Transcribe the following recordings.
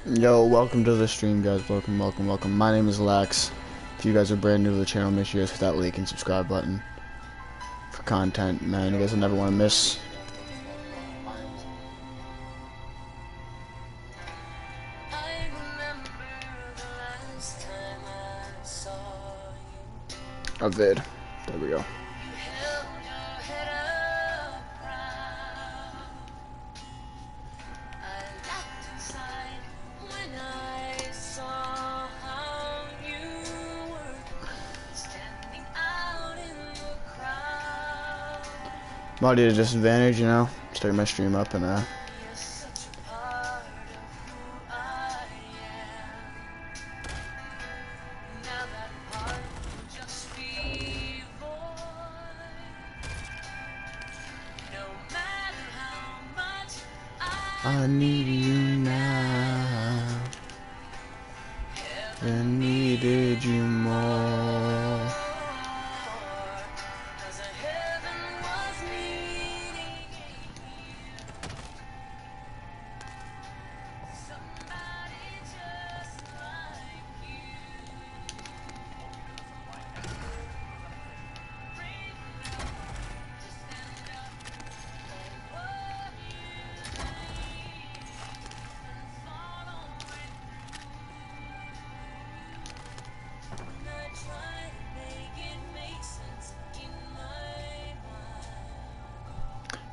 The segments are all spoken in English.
Yo, welcome to the stream, guys. Welcome, welcome, welcome. My name is Lax. If you guys are brand new to the channel, make sure you guys hit that like and subscribe button for content, man. You guys will never want to miss. A vid. There we go. I'm already at a disadvantage, you know. Starting my stream up and I need you now and needed you more.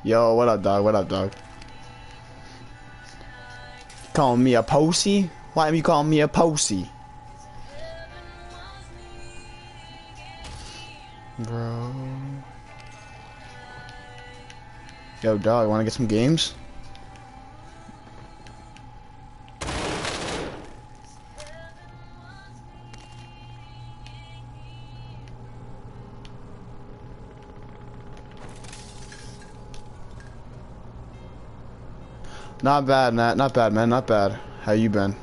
Yo, what up, dog? What up, dog? Calling me a posy? Why are you calling me a posy? Bro. Yo, dog, wanna get some games? Not bad, Nat. Not bad, man. Not bad. How you been?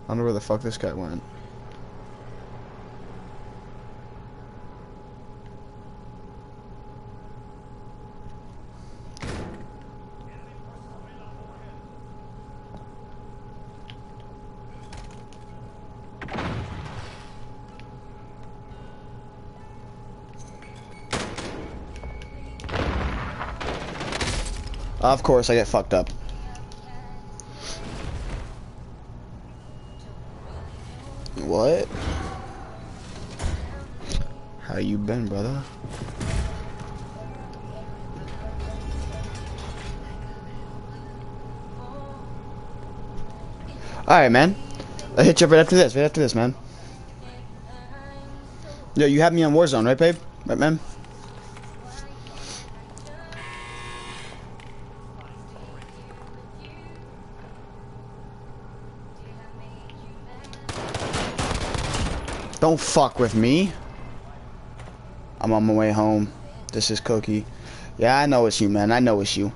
I don't know where the fuck this guy went. Of course, I get fucked up. What? How you been, brother? Alright, man. I'll hit you up right after this. Right after this, man. Yo, you have me on Warzone, right, babe? Right, man? Don't fuck with me. I'm on my way home. This is Cookie. Yeah, I know it's you, man. I know it's you.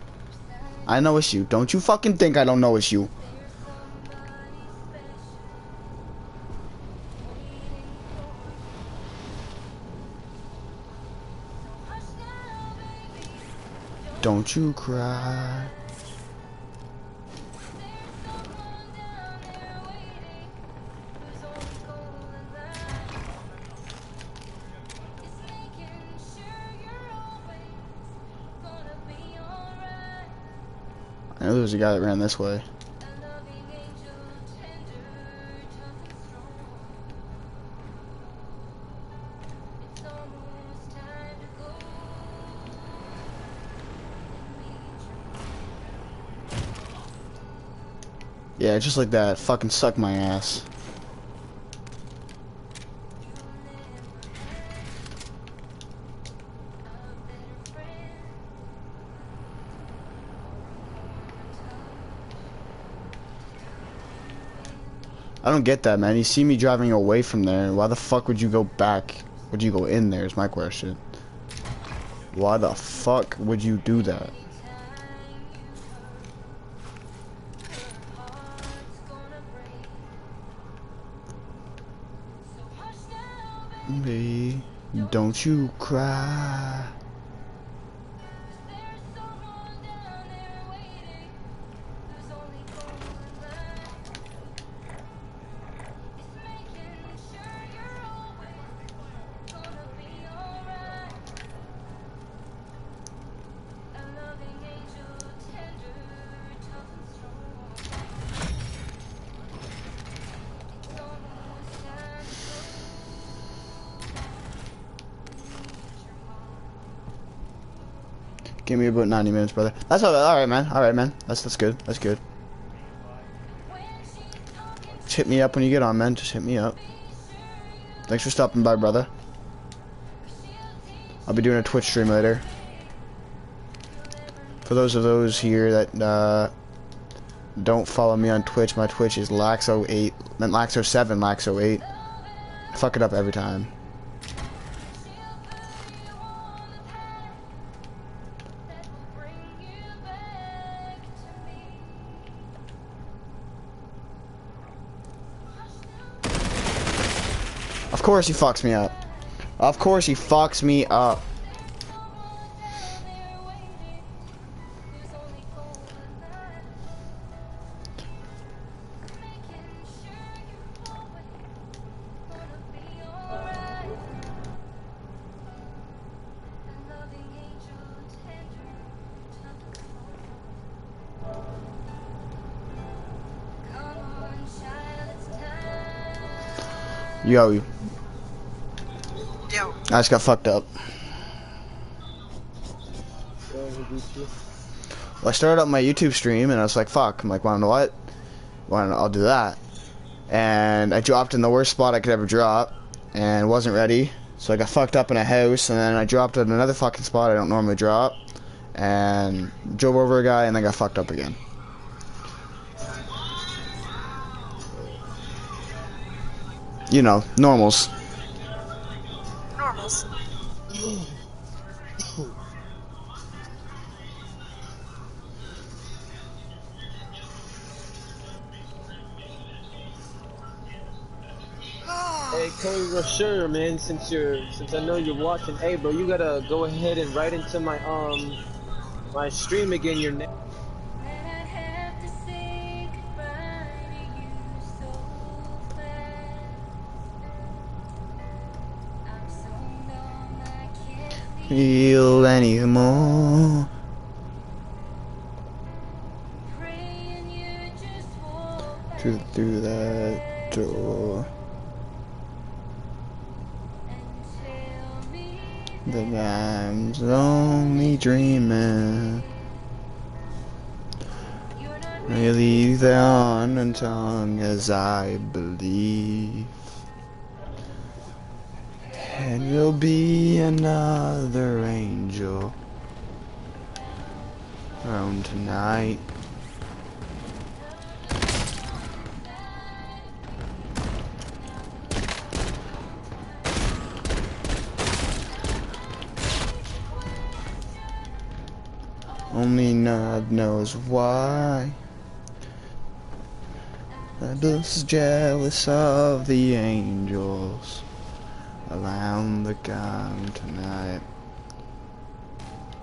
I know it's you. Don't you fucking think I don't know it's you. Don't you cry. I know there's a guy that ran this way. Yeah, just like that. Fucking suck my ass. I don't get that, man. You see me driving away from there. Why the fuck would you go back? Would you go in there is my question. Why the fuck would you do that? Baby, don't you cry. Give me about 90 minutes, brother. That's all right, man. All right, man. That's good. That's good. Just hit me up when you get on, man. Just hit me up. Thanks for stopping by, brother. I'll be doing a Twitch stream later. For those here that don't follow me on Twitch, my Twitch is Laxo8, then Laxo7, Laxo8. I fuck it up every time. Of course he fucks me up. Of course he fucks me up. Yo. Yo. I just got fucked up. Well, I started up my YouTube stream and I was like, fuck. I'm like, wanna know what? I'll do that. And I dropped in the worst spot I could ever drop and wasn't ready. So I got fucked up in a house and then I dropped in another fucking spot I don't normally drop. And drove over a guy and then got fucked up again. You know, normals. Normals. Hey, Cody, well, sure, man. Since I know you're watching, hey, bro, you gotta go ahead and write into my my stream again. Your name. Feel anymore. Through that door. That I'm only dreaming. Really the on and tongue as I believe. And you'll be another angel around tonight. Only God knows why. I'm just jealous of the angels around the gun tonight.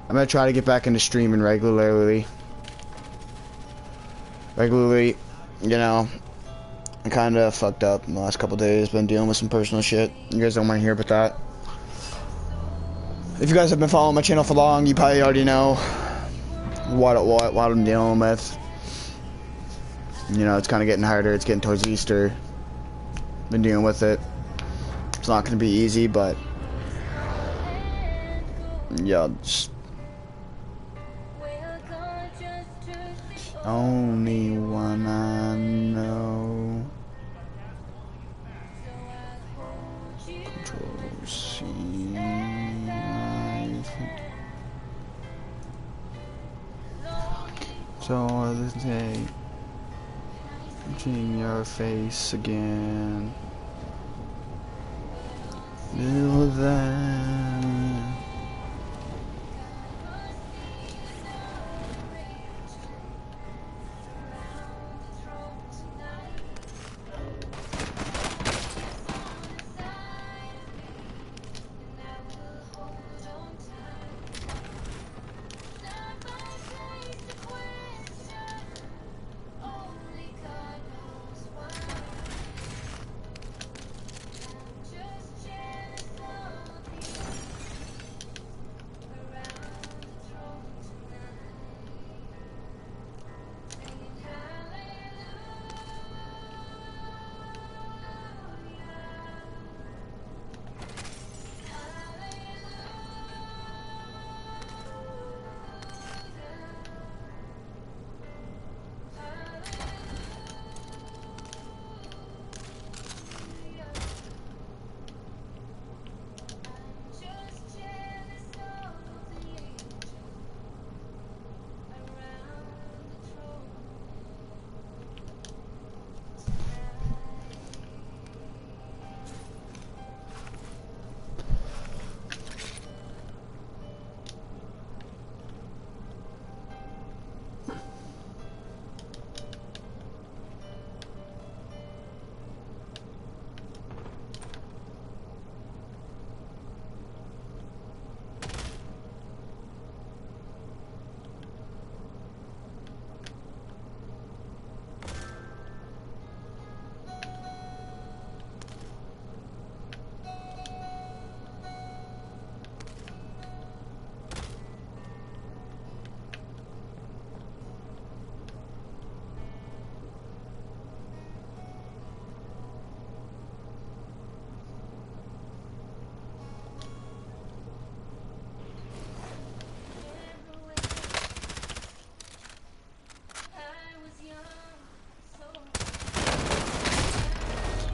I'm gonna try to get back into streaming regularly. You know, I'm kinda fucked up in the last couple days, been dealing with some personal shit. You guys don't want to hear about that. If you guys have been following my channel for long, you probably already know what I'm dealing with. You know, it's kinda getting harder, it's getting towards Easter. Been dealing with it. It's not gonna be easy, but yeah, just only one I know. Control C. So the day, watching your face again. Till then.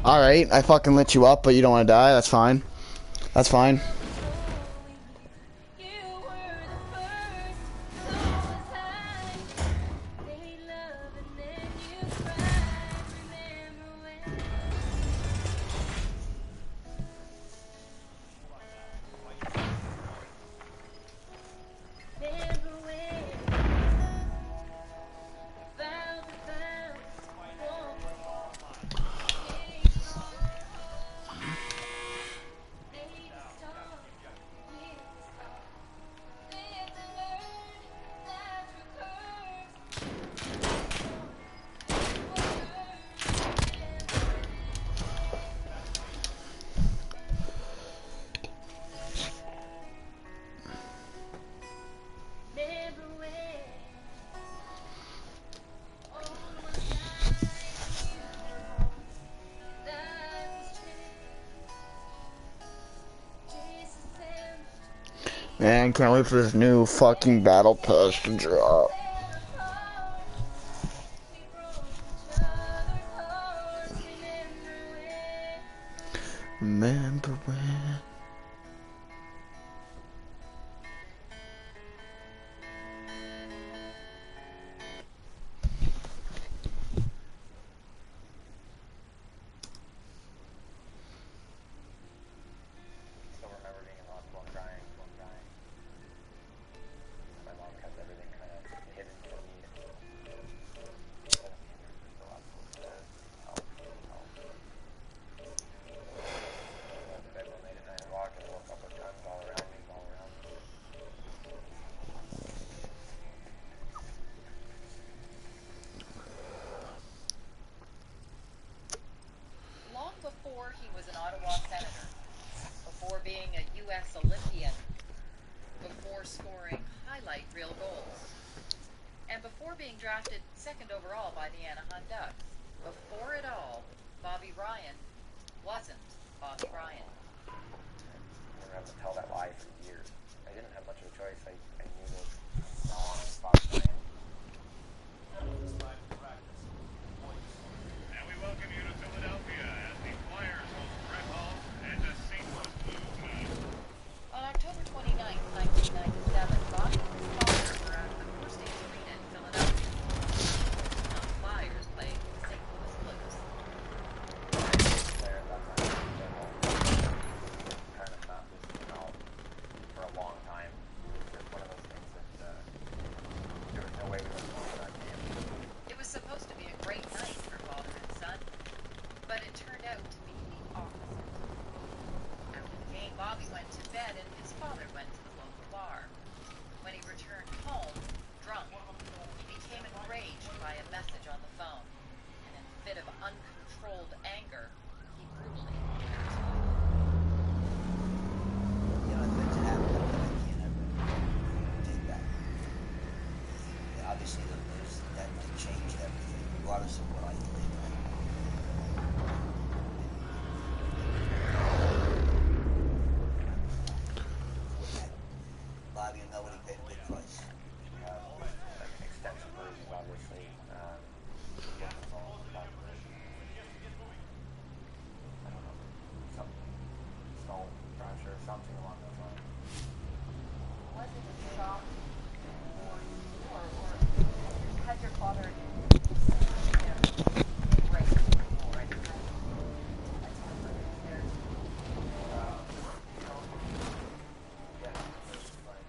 Alright, I fucking lit you up, but you don't want to die. That's fine. That's fine. Man, can't wait for this new fucking battle pass to drop. Remember when? Before he was an Ottawa senator, before being a U.S. Olympian, before scoring highlight reel goals, and before being drafted second overall by the Anaheim Ducks. Before it all, Bobby Ryan wasn't Bobby Ryan. I'm gonna have to tell that lie for years. I didn't have much of a choice. I knew those songs, Bobby Ryan. And we welcome you to Philadelphia as the Flyers host Brett Hull and the St. Louis Blues team. On October 29, 1997, Bobby and his father were at the Four States Arena in Philadelphia. The Flyers played the St. Louis Blues. There at that time, Brett Hull kind of not listening out for a long time. It was one of those things that there was no way we were going to that game. It was supposed to be a great night for father and son, but it turned out to be the opposite. After the game, Bobby went to bed and his father went to the local bar. When he returned home, drunk, he became enraged by a message on the phone, and in a fit of uncontrolled anger, he brutally killed his father. You know, things that happen that I can't ever take back. Obviously, that changed everything, regardless of what I did. Bobby and nobody paid a big price. We have like extensive versions, obviously. Get us all about I don't know, something, Snow Crusher, something along those lines. Was it a shock or had your father embraced or any kind of attempt there? Yeah, it's like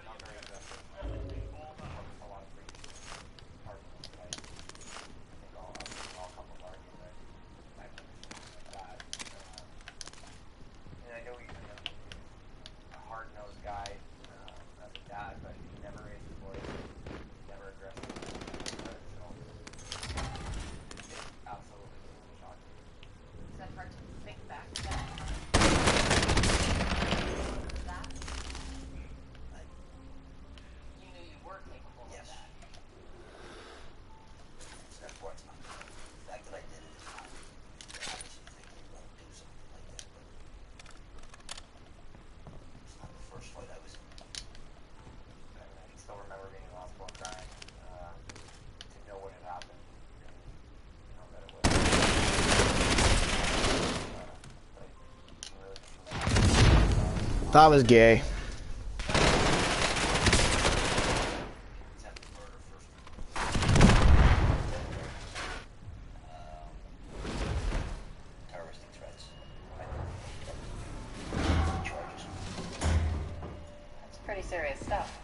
not very aggressive. A lot of free partners, like I think I'll come with arguing that I think that. And I know he's a hard-nosed guy as a dad, but he never is That was gay. Attempted murder, first terroristic threats. Charges. That's pretty serious stuff.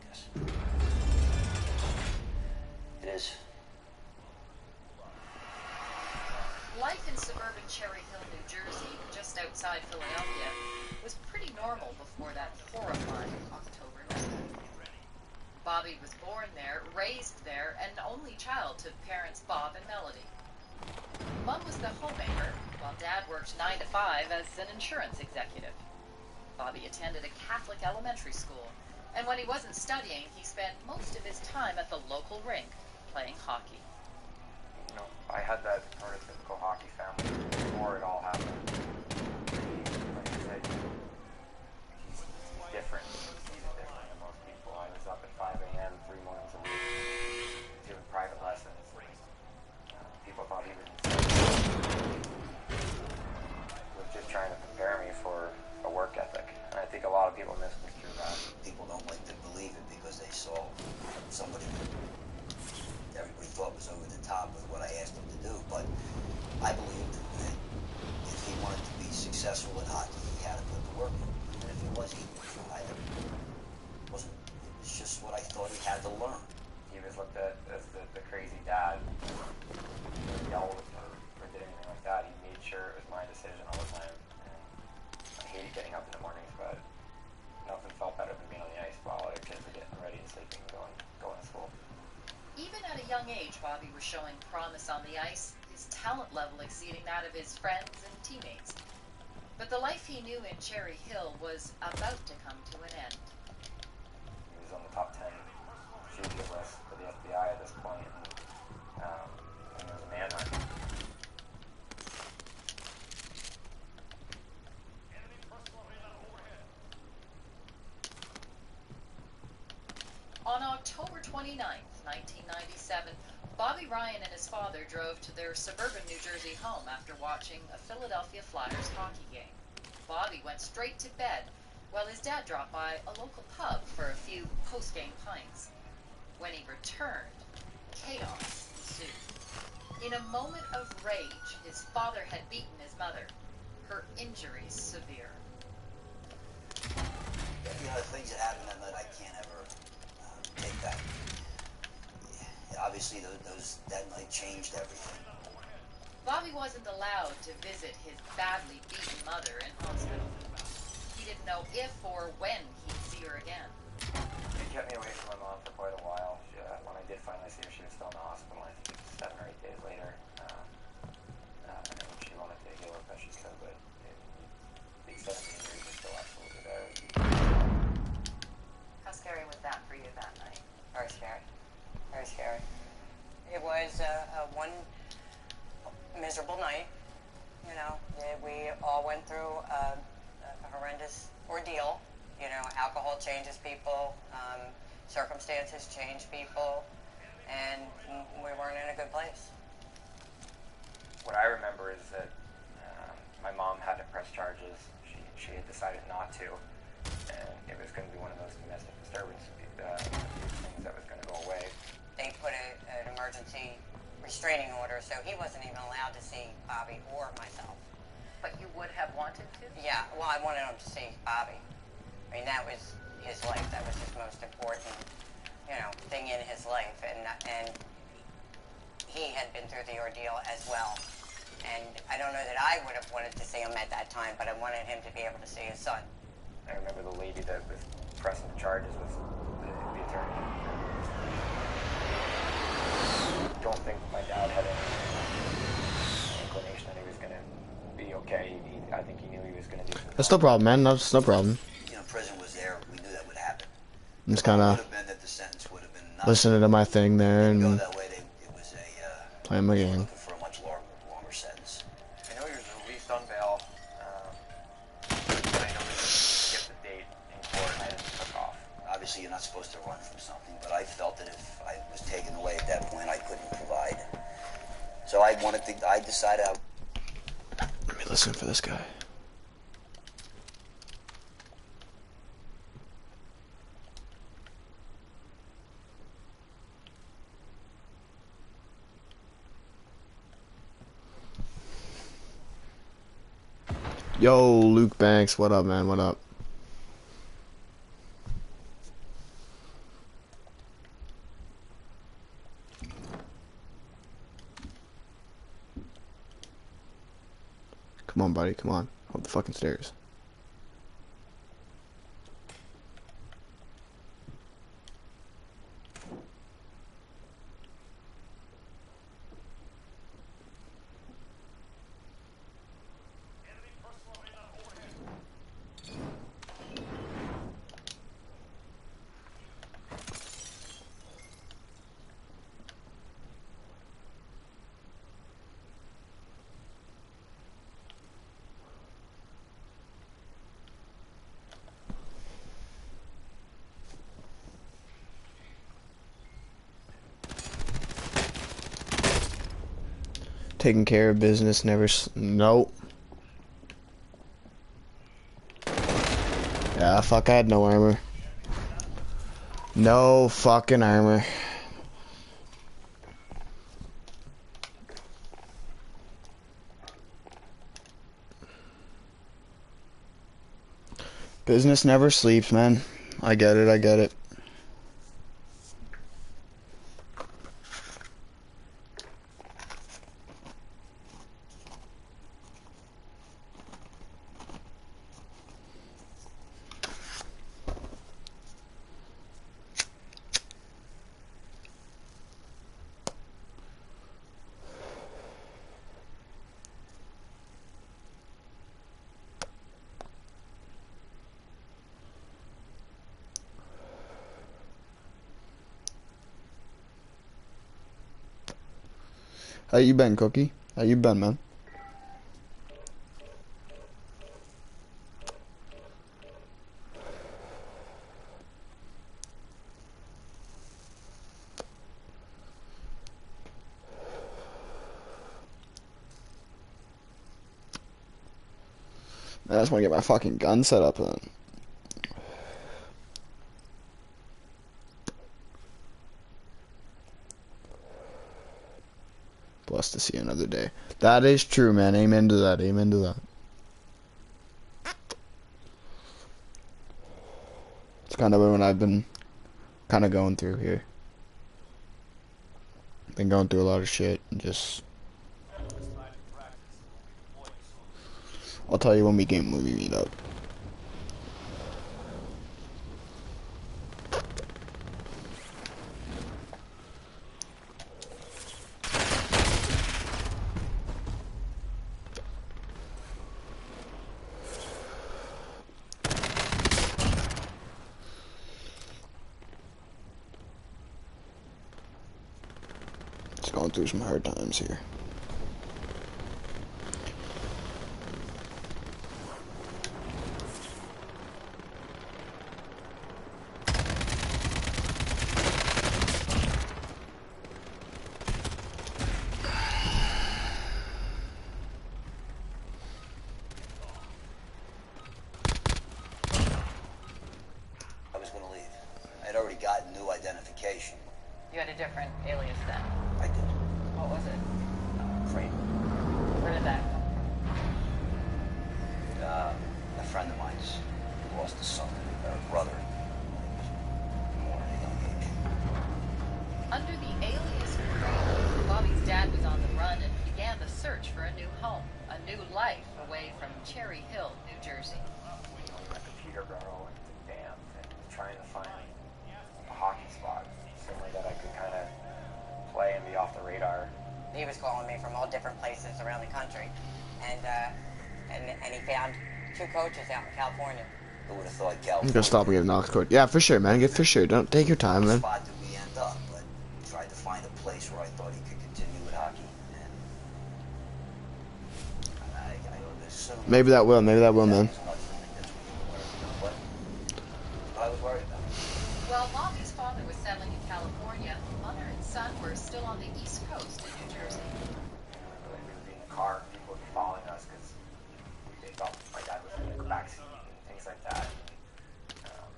Yes. It is. Life in suburban Cherry Hill, New Jersey, just outside Philadelphia, was pretty normal before that horrifying October night. Bobby was born there, raised there, and only child to parents Bob and Melody. Mom was the homemaker, while Dad worked 9 to 5 as an insurance executive. Bobby attended a Catholic elementary school, and when he wasn't studying, he spent most of his time at the local rink playing hockey. You know, I had that prototypical hockey family before it all happened. Like I said, he's different. He's different than most people. I was up at 5 a.m. 3 mornings a week doing private lessons. People thought he was insane. He was just trying to prepare me for a work ethic. And I think a lot of people misconstrue that. People don't like to believe it because they saw somebody that everybody thought was over the top with what I asked him to do. But I believed that if he wanted to be successful in hockey, he had to put the work in. And if he was, he tried. It wasn't. It was just what I thought he had to learn. He was looked at as the crazy dad. He didn't yell or did anything like that. He made sure it was my decision all the time. And I hated getting up in the mornings, but nothing felt better than being on the ice while other kids were getting ready and sleeping and going to school. Even at a young age, Bobby was showing promise on the ice, his talent level exceeding that of his friends and teammates. But the life he knew in Cherry Hill was about to come to an end. He was on the top 10 fugitive list for the FBI at this point, and there was a manhunt. On October 29th, 1997, Bobby Ryan and his father drove to their suburban New Jersey home after watching a Philadelphia Flyers hockey game. Bobby went straight to bed, while his dad dropped by a local pub for a few post-game pints. When he returned, chaos ensued. In a moment of rage, his father had beaten his mother, her injuries severe. You know, the things that happened that night, I can't ever take back. Yeah, obviously, that night changed everything. Bobby wasn't allowed to visit his badly beaten mother in hospital. He didn't know if or when he'd see her again. It kept me away from my mom for quite a while. When I did finally see her, she was still in the hospital. I think it was 7 or 8 days later. And she wanted to heal as best she could, but the extent of the injuries were still absolutely there. How scary was that for you that night? Very scary. Very scary. It was one miserable night. You know, we all went through a horrendous ordeal. You know, alcohol changes people, circumstances change people, and we weren't in a good place. What I remember is that my mom had to press charges. She had decided not to, and it was going to be one of those domestic disturbance things that was going to go away. They put an emergency restraining order, so he wasn't even allowed to see Bobby or myself. But you would have wanted to? Yeah, well, I wanted him to see Bobby. I mean, that was his life. That was his most important, thing in his life. And he had been through the ordeal as well. And I don't know that I would have wanted to see him at that time, but I wanted him to be able to see his son. I remember the lady that was pressing the charges was the attorney. I don't think my dad had any inclination that he was going to be okay. I think he knew he was going to do something. That's no problem, man. That's no problem. You know, prison was there. We knew that would happen. I'm just It would kind have of been that the sentence would have been nothing. listening to my thing there Go and that way. It was a playing my they were game. looking for a much longer sentence. I know he was released on bail. I know he skipped the date in court and took off. Obviously, you're not supposed to run from something, but I felt that if I was taken away at that point, I couldn't provide. So I decided Let me listen for this guy. Yo, Luke Banks, what up, man? What up? Come on, buddy, come on. Up the fucking stairs. Taking care of business, nope. Yeah, fuck, I had no armor. No fucking armor. Business never sleeps, man. I get it, I get it. How you been, Cookie? How you been, man? I just want to get my fucking gun set up then. Blessed to see another day. That is true, man. Amen to that. Amen to that. It's kind of what I've been kind of going through here. Been going through a lot of shit and just... I'll tell you when we meet up. Just going through some hard times here. I was gonna leave. I'd already gotten new identification. You had a different alias then. I did. What was it? Frame. Where did that come A friend of mine's lost a son, or a brother. More at a young age. from? Under the alias Crane, Bobby's dad was on the run and began the search for a new home, a new life away from Cherry Hill, New Jersey. My computer got all damp and trying to find a hockey spot, somewhere that I could kind of play and be off the radar. He was calling me from all different places around the country, and he found 2 coaches out in California. Who would have thought I'm California? gonna stop and get a knock court. Yeah, for sure, man. Get for sure. Don't take your time, man. Spot did we end up, but tried to find a place where I thought he could continue with hockey. And I would assume Maybe that will. Maybe that will, man. But I was worried about it. While Bobby's father was settling in California, mother and son were still on the East Coast in New Jersey. We would be in the car, and people would be following us because they thought my dad was in the backseat and things like that.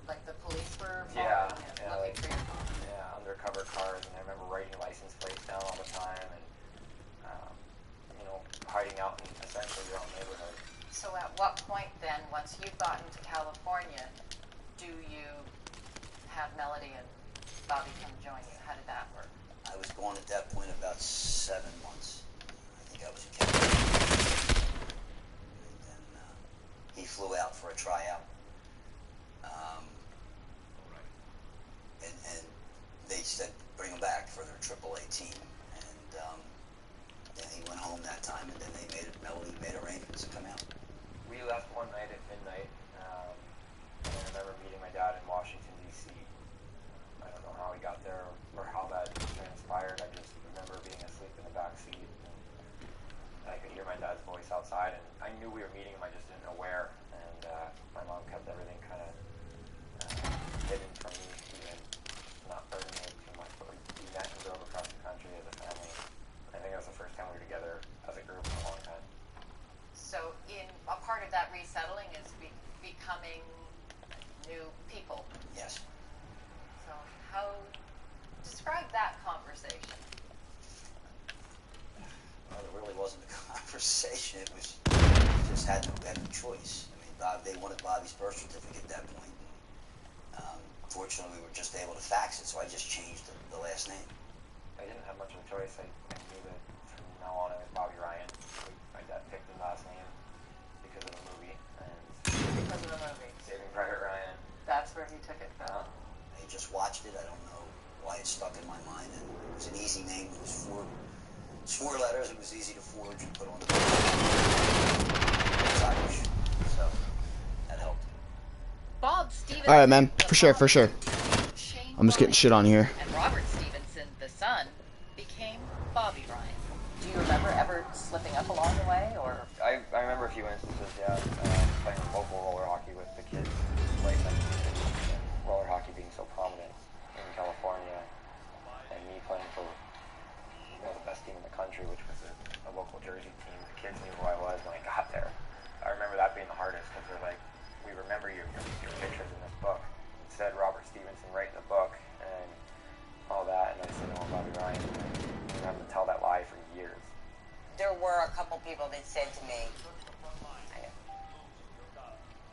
Like the police were Yeah, following him, yeah, looking like, for your father. yeah, undercover cars, and I remember writing license plates down all the time, and hiding out in essentially your own neighborhood. So at what point then, once you've gotten to California, do you have Melody and Bobby come join you? How did that work? I was gone at that point about 7 months. I think I was in California. And then he flew out for a tryout. And they said bring him back for their AAA team. And then he went home that time, and then Melody made arrangements to come out. We left one night at midnight. And I remember meeting my dad in Washington, D.C. I don't know how he got there or how that transpired. I just remember being asleep in the back seat. And I could hear my dad's voice outside, and I knew we were meeting him. I just didn't know where. And my mom kept everything kind of hidden from me, even not burdening me too much. But we met and drove across the country as a family. I think that was the first time we were together as a group in a long time. So in a part of that resettling is becoming new people. Yes. So how, describe that conversation. Well, there really wasn't a conversation. It was just had no choice. I mean, they wanted Bobby's birth certificate at that point. Fortunately, we were just able to fax it, so I just changed the last name. I didn't have much of a choice. I knew that from now on it was Bobby Ryan. My dad picked his last name because of the movie. And Because of the movie. Saving Private Ryan. That's where he took it from. I just watched it. I don't know why it stuck in my mind. And it was an easy name. It was four letters. It was easy to forge and put on the It's Irish, so that helped. Bob Stevenson. Alright, man. For sure, for sure. Shane I'm just getting shit on here. And Robert Stevenson, the son, became Bobby Ryan. Do you remember ever slipping up along the way, or? I remember a few instances, yeah, playing local roller hockey with the kids, like roller hockey being so prominent in California, and me playing for the best team in the country, which was a local Jersey team. The kids knew who I was when I got there. I remember that being the hardest because they're like, we remember your pictures in this book. It said Robert Stevenson right in the book and all that, and I said, oh, Bobby Ryan. And I'm having to tell that lie for years. There were a couple people that said to me, I know.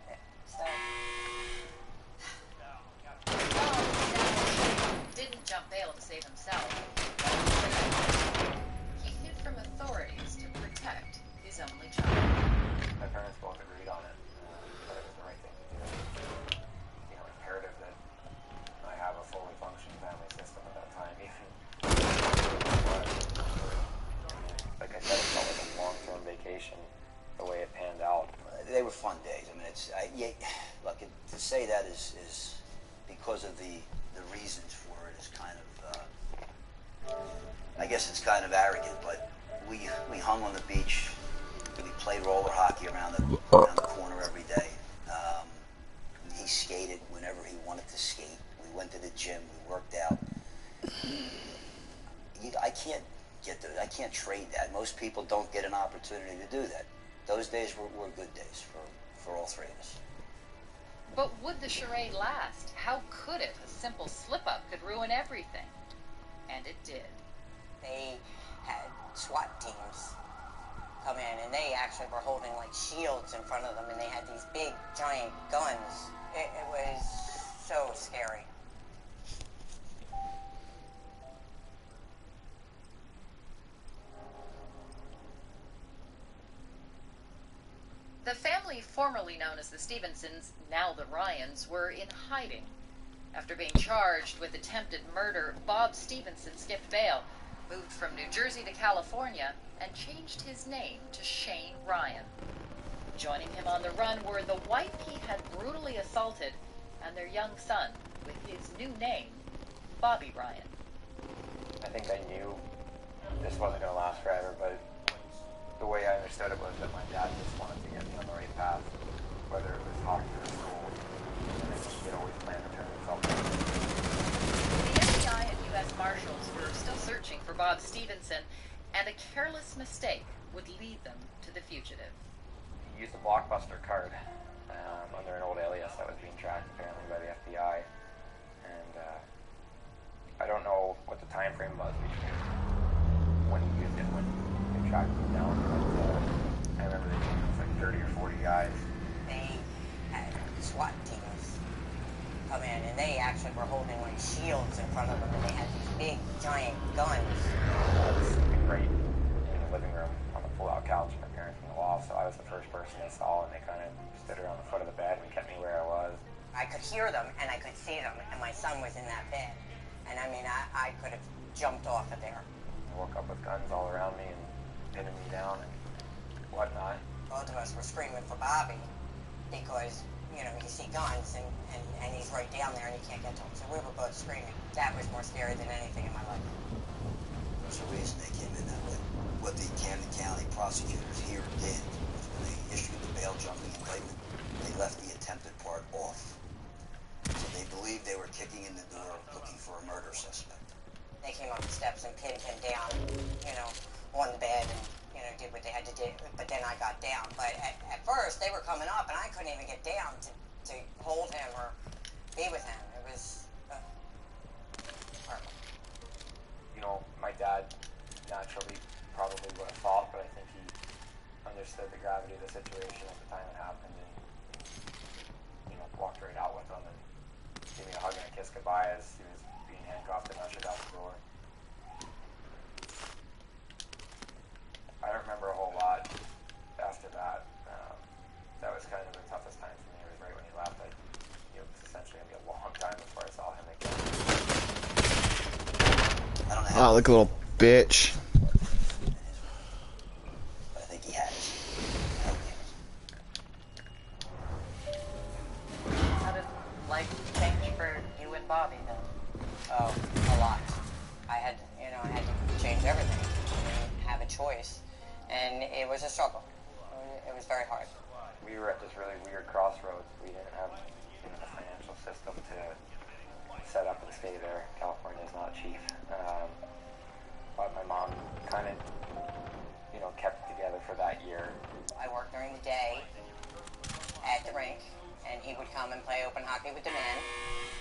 Yeah, so. Didn't jump bail to save himself. He hid from authorities to protect his only child. My parents both agreed on it, but it was the right thing to do. Imperative that I have a fully functioning family system at that time, even. Like I said, it felt like a long-term vacation, the way it panned out. They were fun days. I mean, look, to say that is because of the reasons for it is kind of, I guess it's kind of arrogant, but we hung on the beach. We played roller hockey around the corner every day. He skated whenever he wanted to skate. We went to the gym. We worked out. I can't trade that. Most people don't get an opportunity to do that. Those days were good days for all three of us. But would the charade last? How could it? A simple slip-up could ruin everything. And it did. They had SWAT teams come in, and they actually were holding like shields in front of them, and they had these big giant guns. It was so scary. The family formerly known as the Stevensons, now the Ryans, were in hiding. After being charged with attempted murder, Bob Stevenson skipped bail, moved from New Jersey to California, and changed his name to Shane Ryan. Joining him on the run were the wife he had brutally assaulted and their young son, with his new name, Bobby Ryan. I think I knew this wasn't going to last forever, but the way I understood it was that my dad just wanted to get me on the right path, whether it was hockey or school, and I think he had always planned to turn himself in. The FBI and U.S. Marshals were still searching for Bob Stevenson, and a careless mistake would lead them to the fugitive. He used a Blockbuster card under an old alias that was being tracked apparently by the FBI, and I don't know what the time frame was between when he used it and when they tracked him down, but I remember they told me it was like 30 or 40 guys. They had SWAT teams come in, and they actually were holding like shields in front of them, and they had these big, giant guns. I was sleeping right in the living room on the pull-out couch. My parents in the wall, so I was the first person they saw, and they kind of stood around the foot of the bed and kept me where I was. I could hear them, and I could see them, and my son was in that bed. And I mean, I could have jumped off of there. I woke up with guns all around me and pinning me down and whatnot. Both of us were screaming for Bobby because, you know, you see guns and he's right down there and you can't get to him. So we were both screaming. That was more scary than anything in my life. There's a reason they came in that way. What the Camden County prosecutors here did was when they issued the bail jumping indictment, they left the attempted part off. So they believed they were kicking in the door looking for a murder suspect. They came up the steps and pinned him down, you know, on the bed and, you know, did what they had to do. But then I got down. But at first, they were coming up and I couldn't even get down to hold him or be with him. It was horrible. You know, my dad naturally probably would have fought, but I think he understood the gravity of the situation at the time it happened and, you know, walked right out with them and gave me a hug and a kiss goodbye as he was being handcuffed and ushered out the door. I don't remember a whole lot after that. That was kind of the toughest time for me. It was right when he left. It was essentially going to be a long time before I saw him again. I don't know Oh, how look, a little bitch. but I think he has. How did life change for you and Bobby then? Oh, a lot. I had to change everything. I didn't have a choice. And it was a struggle. It was very hard. We were at this really weird crossroads. We didn't have, you know, the financial system to set up and stay there. California is not cheap. But my mom kind of, you know, kept it together for that year. I worked during the day at the rink, and he would come and play open hockey with the men,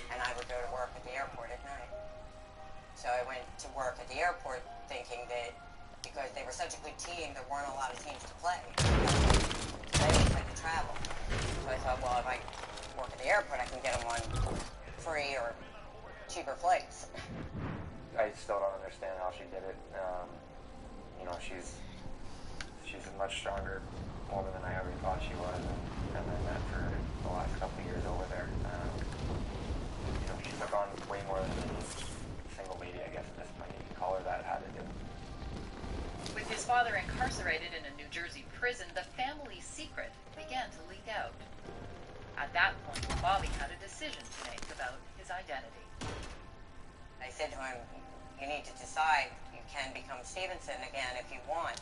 and I would go to work at the airport at night. So I went to work at the airport thinking that because they were such a good team, there weren't a lot of teams to play. They always had to travel. So I thought, well, if I work at the airport, I can get them on free or cheaper flights. I still don't understand how she did it. You know, she's a much stronger woman than I ever thought she was, and I met for the last couple of years over there. You know, she took on way more than any single lady, I guess, at this point. You can call her that, had to do. With his father incarcerated in a New Jersey prison, the family secret began to leak out. At that point, Bobby had a decision to make about his identity. I said to him, you need to decide. You can become Stevenson again if you want.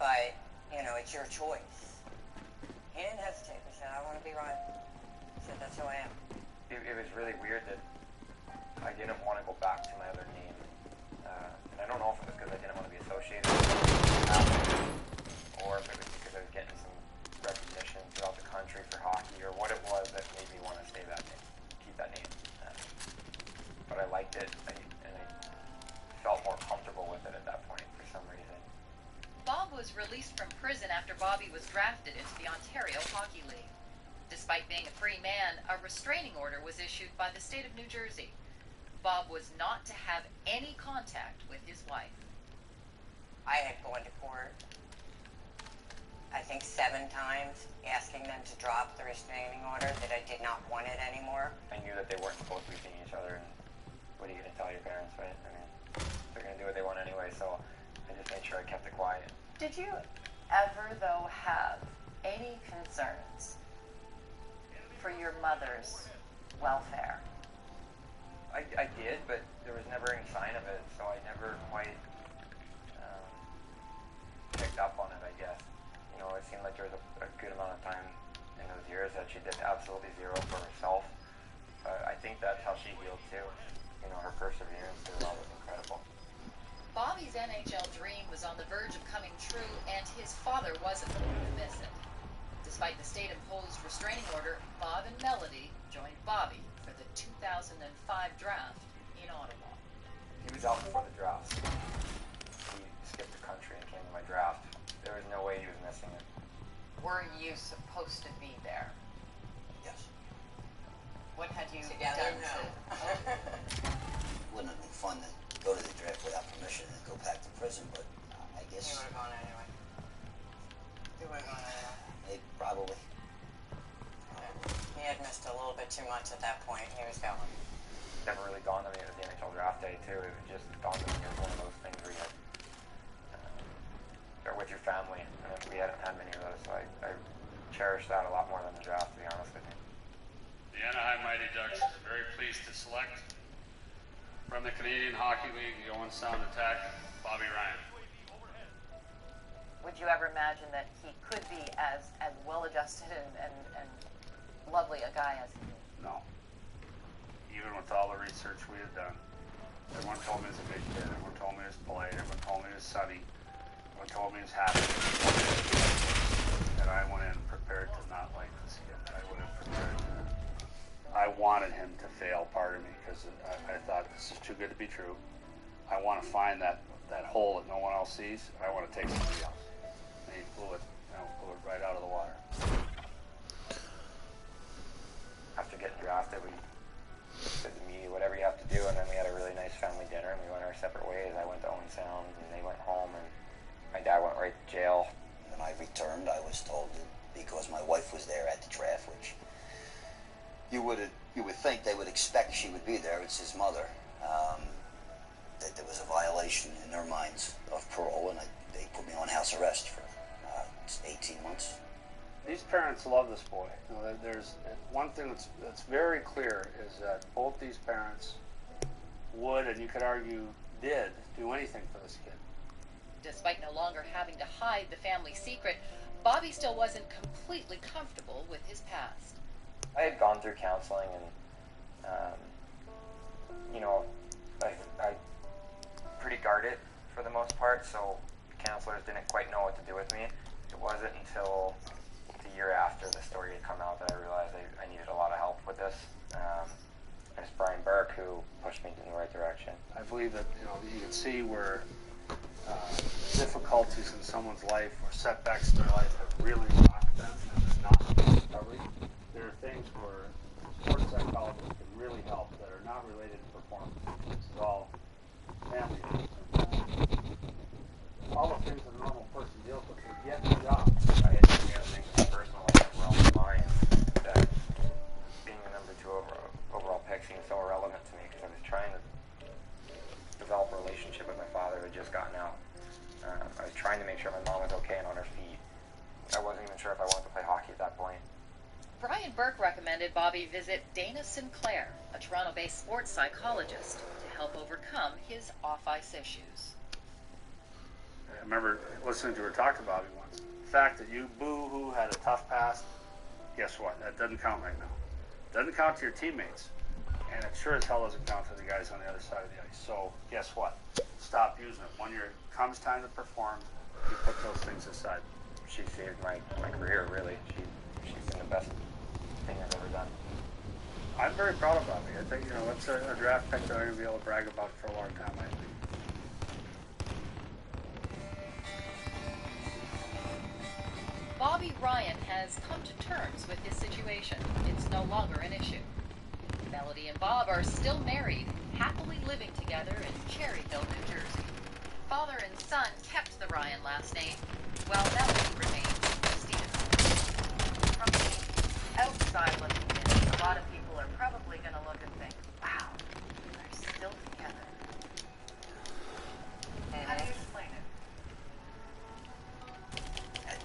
But, you know, it's your choice. He didn't hesitate. He said, I want to be Ryan. He said, that's who I am. It was really weird that I didn't want to go back to my other name. And I don't know if it was because I didn't want to be associated with it, or if it was because I was getting some recognition throughout the country for hockey, or what it was that made me want to stay that name, keep that name. But I liked it, and I felt more comfortable with it at that point for some reason. Bob was released from prison after Bobby was drafted into the Ontario Hockey League. Despite being a free man, a restraining order was issued by the state of New Jersey. Bob was not to have any contact with his wife. I had gone to court, I think 7 times, asking them to drop the restraining order, that I did not want it anymore. I knew that they weren't supposed to be seeing each other, and what are you going to tell your parents, right? I mean, they're going to do what they want anyway, so I just made sure I kept it quiet. Did you ever, though, have any concerns for your mother's welfare? I did, but there was never any sign of it, so I never quite picked up on it, I guess. You know, it seemed like there was a good amount of time in those years that she did absolutely zero for herself. I think that's how she healed too. You know, her perseverance through it all was incredible. Bobby's NHL dream was on the verge of coming true, and his father wasn't the one to miss it. Despite the state-imposed restraining order, Bob and Melody joined Bobby for the 2005 draft in Ottawa. He was out before the draft. He skipped the country and came to my draft. There was no way he was missing it. Were you supposed to be there? Yes. What had you Together, done no. Wouldn't have been fun to go to the draft without permission and go back to prison, but I He guess would have gone anyway. He would have gone anyway. maybe, probably. He had missed a little bit too much at that point. He was going. Never really dawned on me at the NHL draft day too. It just dawned on me as one of those things where you're with your family, and we hadn't had many of those, so I cherish that a lot more than the draft, to be honest with you. The Anaheim Mighty Ducks are very pleased to select from the Canadian Hockey League the Owen Sound Attack, Bobby Ryan. Would you ever imagine that he could be as well-adjusted and lovely a guy as he is? No. Even with all the research we had done, everyone told me he was a big kid, everyone told me he was polite, everyone told me he was sunny, everyone told me he was happy. And I went in prepared to not like this kid. I went in prepared to... I wanted him to fail, pardon me, because I thought this is too good to be true. I want to find that hole that no one else sees. I want to take somebody else. And he blew it right out of the water. After getting drafted, we said to me, whatever you have to do, and then we had a really nice family dinner, and we went our separate ways. I went to Owen Sound, and they went home, and my dad went right to jail. When I returned, I was told that because my wife was there at the draft, which you would think they would expect she would be there. It's his mother. That there was a violation in their minds of parole, and they put me on house arrest for 18 months. These parents love this boy. You know, there's one thing that's very clear is that both these parents would, and you could argue did, do anything for this kid. Despite no longer having to hide the family secret, Bobby still wasn't completely comfortable with his past. I had gone through counseling, and I pretty guarded for the most part, so counselors didn't quite know what to do with me. It wasn't until the year after the story had come out that I realized I needed a lot of help with this. And it's Brian Burke who pushed me in the right direction. I believe that you can see where difficulties in someone's life or setbacks in their life have really rocked them and there's not recovery. There are things where sports psychologists can really help that are not related to performance. This is all family things. All the things that a normal person deals with to get the job. I had to get things in personal life that were on my mind that being the number 2 overall pick seemed so irrelevant to me because I was trying to develop a relationship with my father who had just gotten out. I was trying to make sure my mom was okay and on her feet. I wasn't even sure if I wanted to play hockey at that point. Brian Burke recommended Bobby visit Dana Sinclair, a Toronto-based sports psychologist, to help overcome his off-ice issues. I remember listening to her talk to Bobby once. The fact that you boo-hoo had a tough past, guess what? That doesn't count right now. It doesn't count to your teammates. And it sure as hell doesn't count to the guys on the other side of the ice. So guess what? Stop using it. When it comes time to perform, you put those things aside. She saved my career, really. She's been the best thing I've ever done. I'm very proud of Bobby. I think, that's a draft pick that I'm going to be able to brag about for a long time, I think. Bobby Ryan has come to terms with his situation. It's no longer an issue. Melody and Bob are still married, happily living together in Cherryville, New Jersey. Father and son kept the Ryan last name, while Melody remains Stevens. From the outside looking in, a lot of people are probably going to look and think, wow, they're still together. How do you explain it?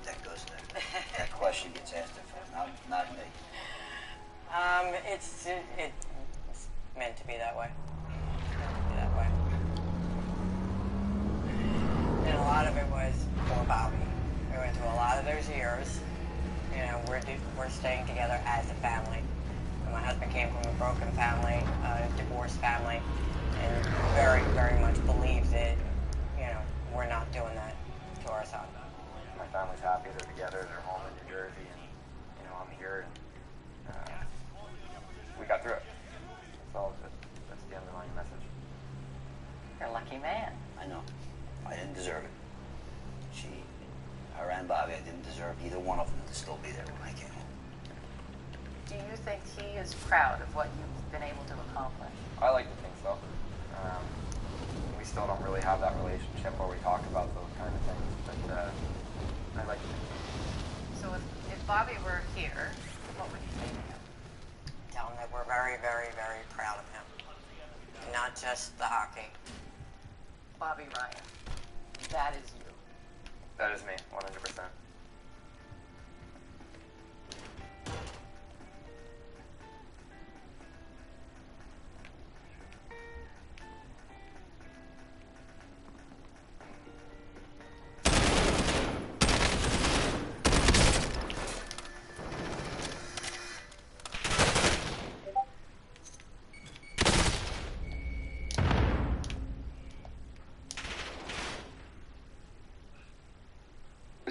That goes there. That question gets asked of him, not me. It's meant to be that way. It's meant to be that way. And a lot of it was for Bobby. We went through a lot of those years. We're staying together as a family. And my husband came from a broken family, a divorced family, and very, very much believes that, we're not doing that to our son. My family's happy, they're together, they're home in New Jersey, and I'm here. And, we got through it. That's the underlying message. You're a lucky man. I know. I didn't deserve it. Her and Bobby, I didn't deserve deserve either one of them to still be there when I came home. Do you think he is proud of what you've been able to accomplish? I like to think so. We still don't really have that relationship where we talk about those kind of things, but I like to think so. So if Bobby were here, what would you say to him? Tell him that we're very, very, very proud of him. Not just the hockey. Bobby Ryan, that is you. That is me, 100%.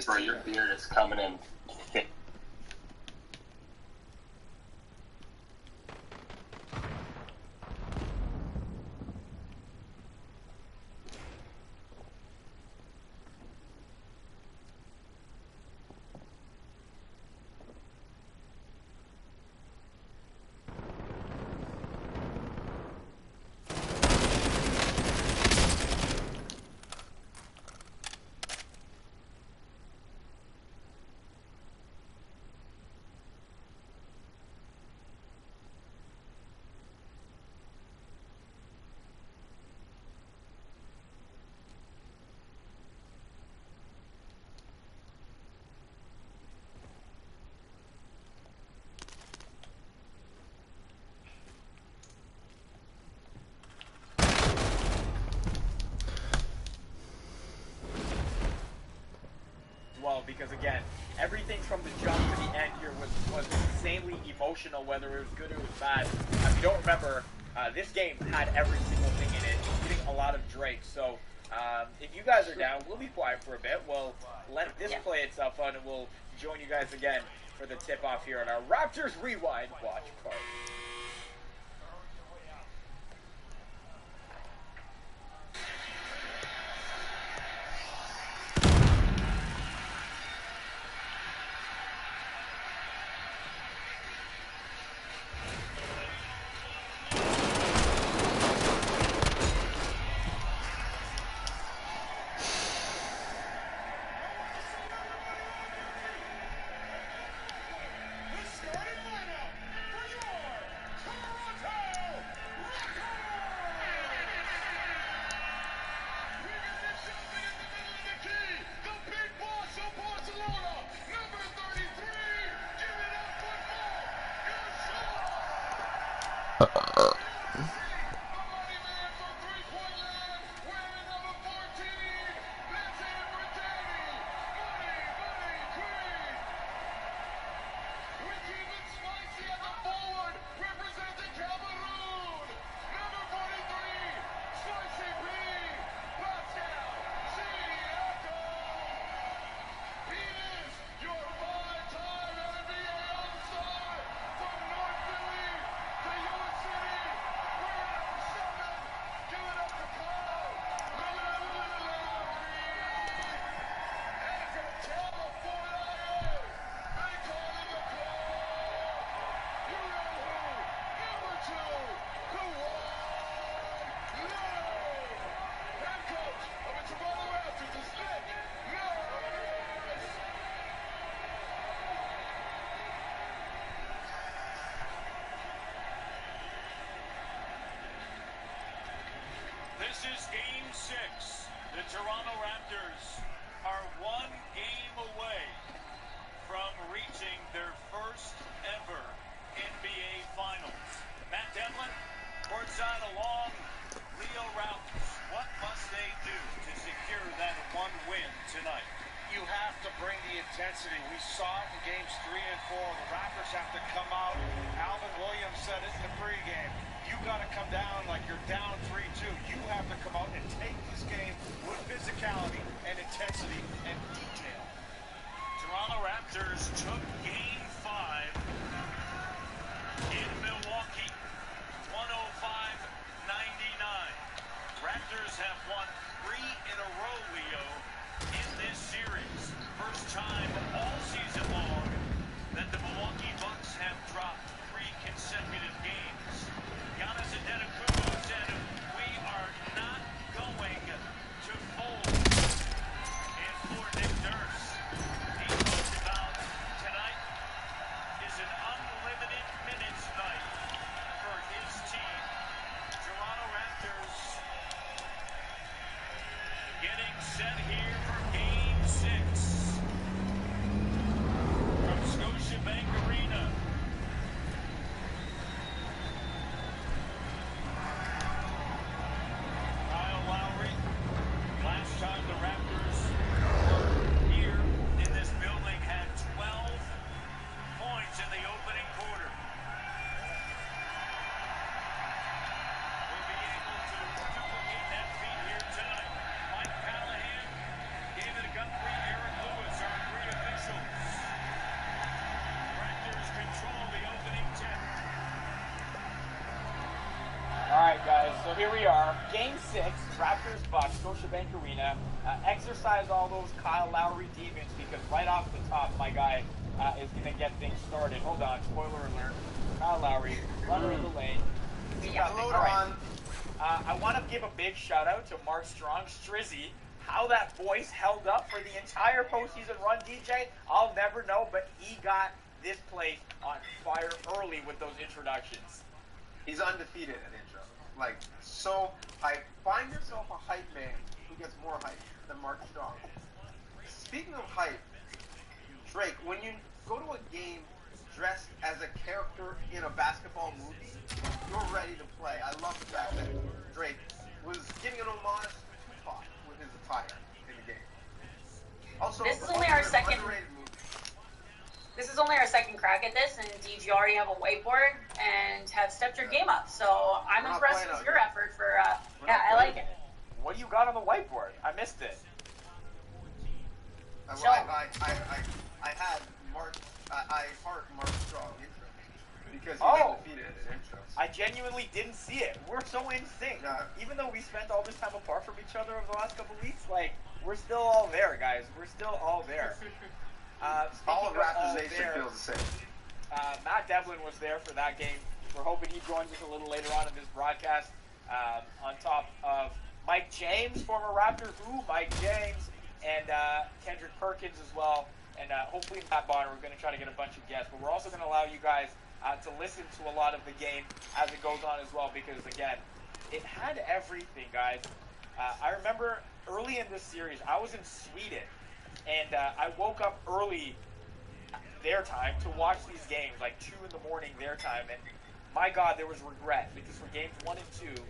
Bro, your beard is coming in thick. Well, because again, everything from the jump to the end here was insanely emotional, whether it was good or it was bad. If you don't remember, this game had every single thing in it, including a lot of Drake. So if you guys are down, we'll be quiet for a bit. We'll let this play itself out, and we'll join you guys again for the tip-off here on our Raptors Rewind watch party. This is Game 6. The Toronto Raptors are one game away from reaching their first ever NBA Finals. Matt Devlin, courtside along Leo Routers. What must they do to secure that one win tonight? You have to bring the intensity. We saw it in games 3 and 4. The Raptors have to come out. Alvin Williams said it in the pregame. You got to come down like you're down 3-2. You have to come out and take this game with physicality and intensity and detail. Toronto Raptors took Game 5 in Milwaukee, 105-99. Raptors have won 3 in a row, Leo, in this series. First time all So here we are, Game 6, Raptors-Bucks, Scotiabank Arena. Exercise all those Kyle Lowry demons because right off the top, my guy is going to get things started. Hold on, spoiler alert. Kyle Lowry, runner in the lane. Load on. I want to give a big shout out to Mark Strong, Strizzy. How that voice held up for the entire postseason run, DJ, I'll never know, but he got this place on fire early with those introductions. He's undefeated at intro. Like, so hype. Find yourself a hype man who gets more hype than Mark Strong. Speaking of hype, Drake, when you go to a game dressed as a character in a basketball movie, you're ready to play. I love the fact that Drake was giving an homage to Tupac with his attire in the game. Also, this is only our second. underrated movie. This is only our second crack at this, and DG already have a whiteboard and have stepped your game up. So I'm impressed with your effort for. Yeah, I like it. What do you got on the whiteboard? I missed it. I had Mark. I heart Mark Strong intro because he's undefeated in intros. I genuinely didn't see it. We're so in sync. Yeah. Even though we spent all this time apart from each other over the last couple weeks, like we're still all there, guys. We're still all there. All of Raptors Nation feels the same. Matt Devlin was there for that game. We're hoping he joins us a little later on in this broadcast. On top of Mike James, former Raptor, Mike James, and Kendrick Perkins as well. And hopefully Matt Bonner. We're going to try to get a bunch of guests. But we're also going to allow you guys to listen to a lot of the game as it goes on as well. Because, again, it had everything, guys. I remember early in this series, I was in Sweden. And I woke up early their time to watch these games, like 2 in the morning their time. And my God, there was regret because for games 1 and 2,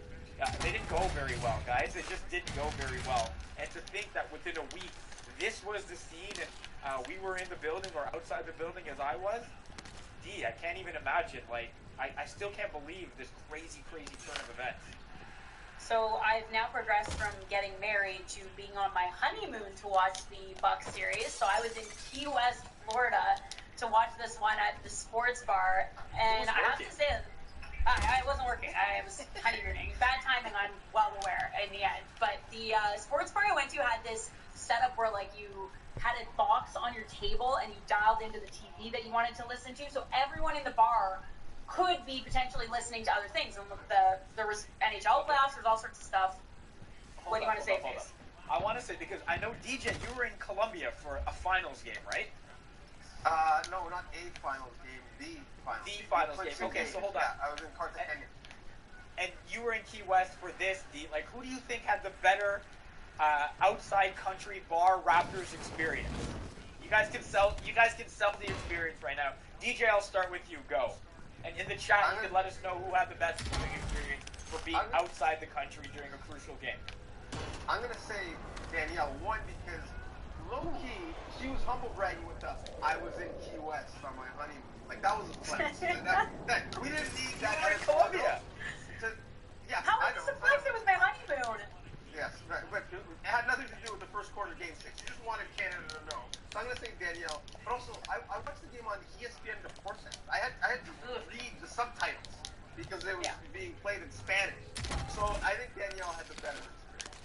they didn't go very well, guys. They just didn't go very well. And to think that within a week, this was the scene and we were in the building or outside the building as I was, I can't even imagine. Like, I still can't believe this crazy, crazy turn of events. So I've now progressed from getting married to being on my honeymoon to watch the Bucks series. So I was in Key West, Florida, to watch this one at the sports bar, and I have to say, I wasn't working. I was honeymooning. Bad timing, I'm well aware in the end. But the sports bar I went to had this setup where like you had a box on your table and you dialed into the TV that you wanted to listen to. So everyone in the bar could be potentially listening to other things. And there was NHL playoffs, there's all sorts of stuff. What do you want to say, Face? I want to say, because I know, DJ, you were in Colombia for a finals game, right? No, not a finals game, the finals game. The finals game. Okay, so hold on. Yeah, I was in Cartagena. And you were in Key West for this, like, who do you think had the better outside country bar Raptors experience? You guys can sell the experience right now. DJ, I'll start with you. Go. And in the chat, you can let us know who had the best viewing experience for being outside the country during a crucial game. I'm going to say Danielle, one, because low-key, she was humble bragging with us. I was in Key West on my honeymoon. Like, that was a flex. We didn't need that. You were in Colombia. How was this a flex? It was my honeymoon. Yes, right. But it had nothing to do with the first quarter game 6. You just wanted Canada to know. So I'm going to say Danielle. But also, I watched the game on ESPN Deportes. I had to read the subtitles because it was being played in Spanish. So I think Danielle had the better experience.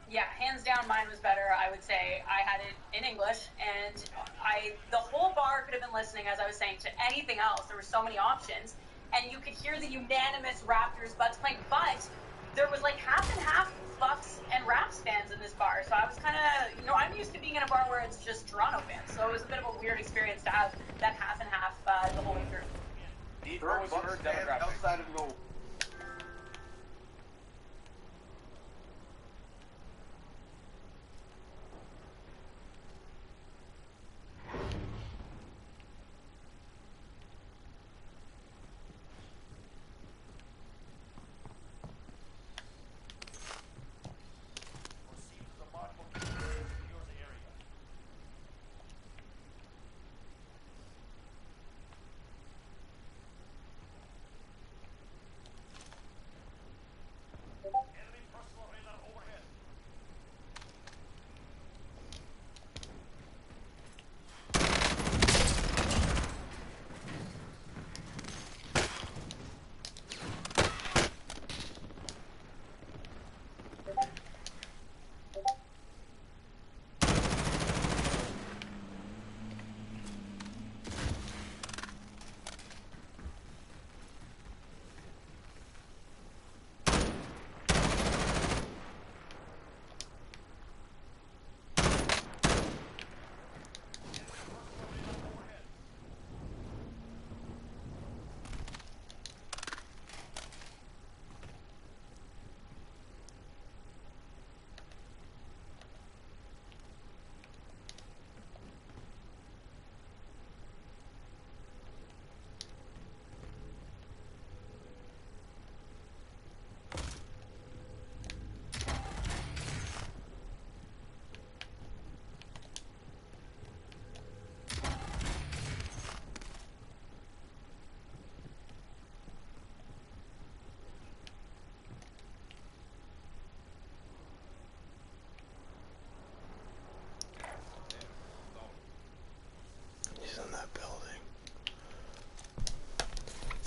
Yeah, hands down, mine was better. I would say I had it in English, and the whole bar could have been listening, as I was saying, to anything else. There were so many options, and you could hear the unanimous Raptors Bucks playing, but there was like half and half Bucks and Raps fans in this bar. So I was kind of, I'm used to being in a bar where it's just Toronto fans. So it was a bit of a weird experience to have that half and half the whole way through. What was your demographic? Outside of goal.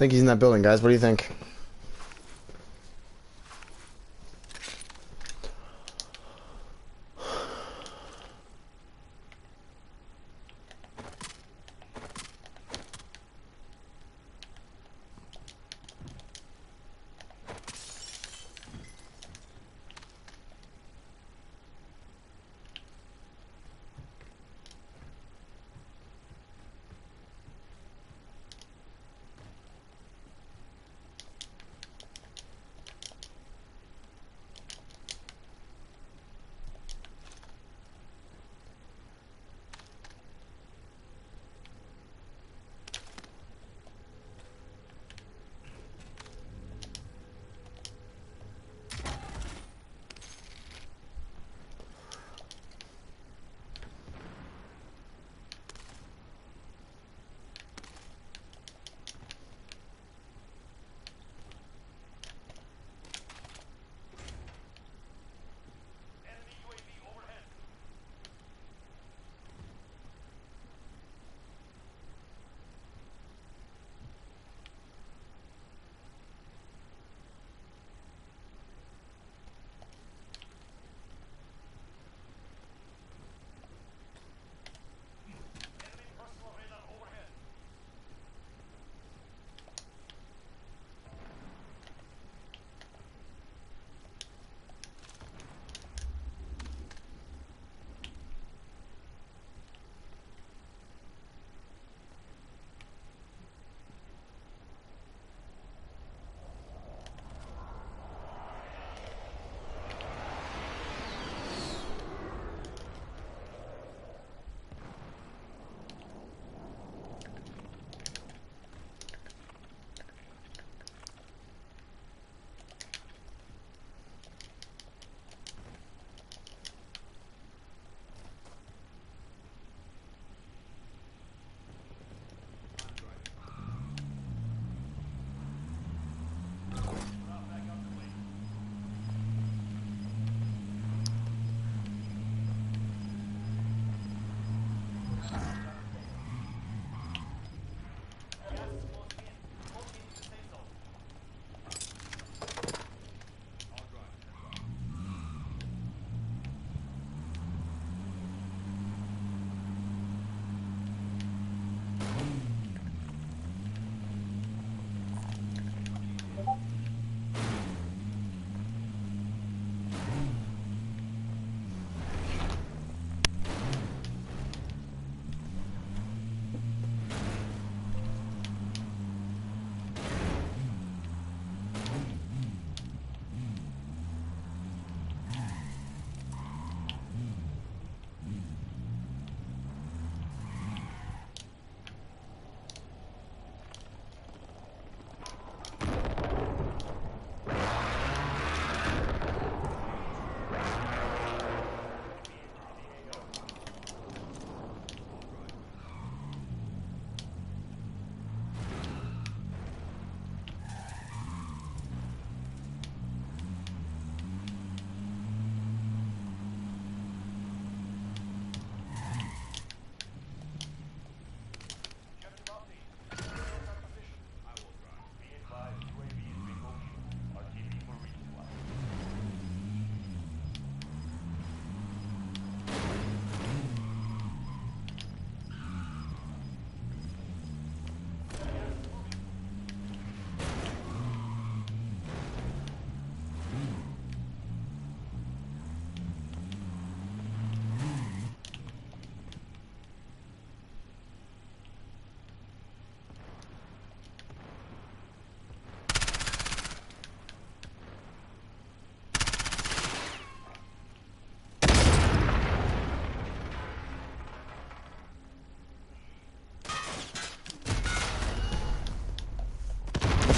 think he's in that building, guys. What do you think?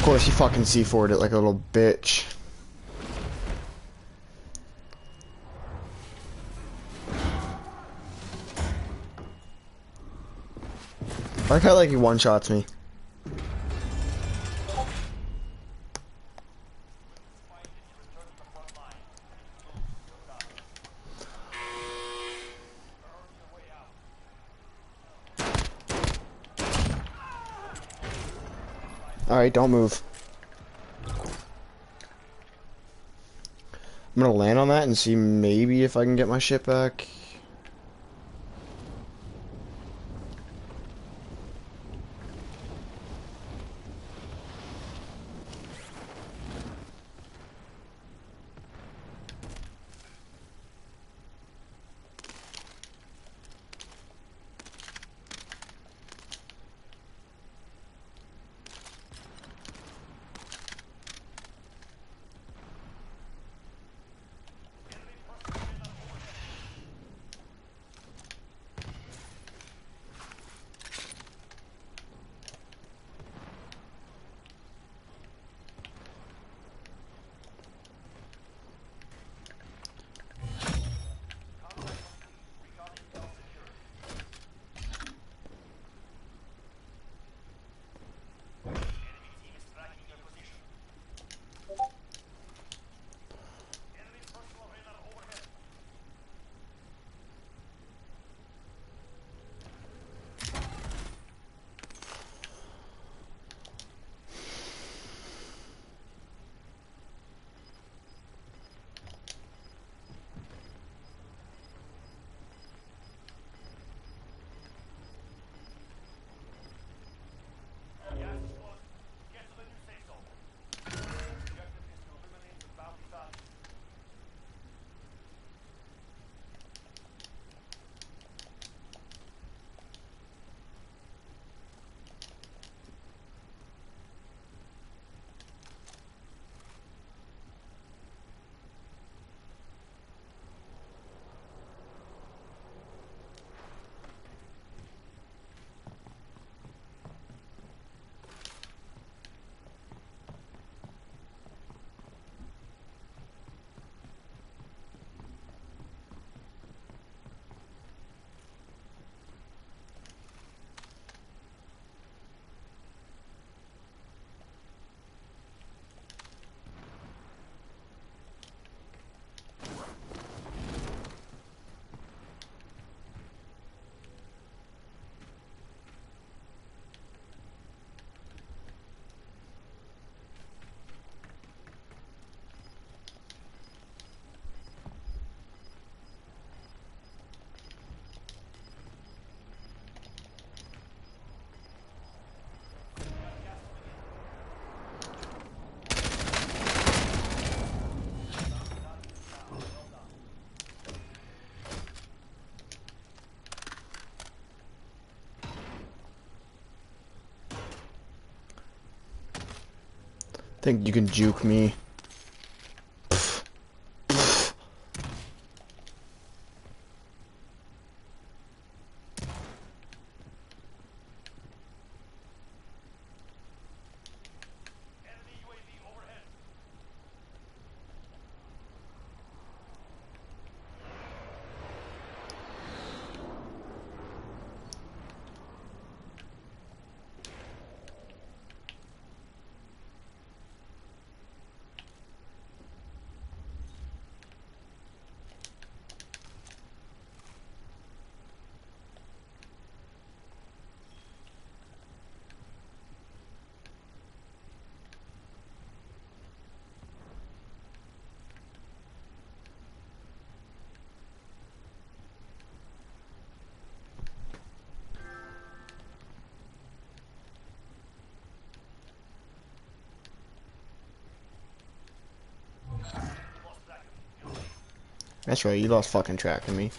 Of course, he fucking C4'd it like a little bitch. I like how he one-shots me. Alright, don't move. I'm gonna land on that and see maybe if I can get my shit back. Think you can juke me. That's right, you lost fucking track of me.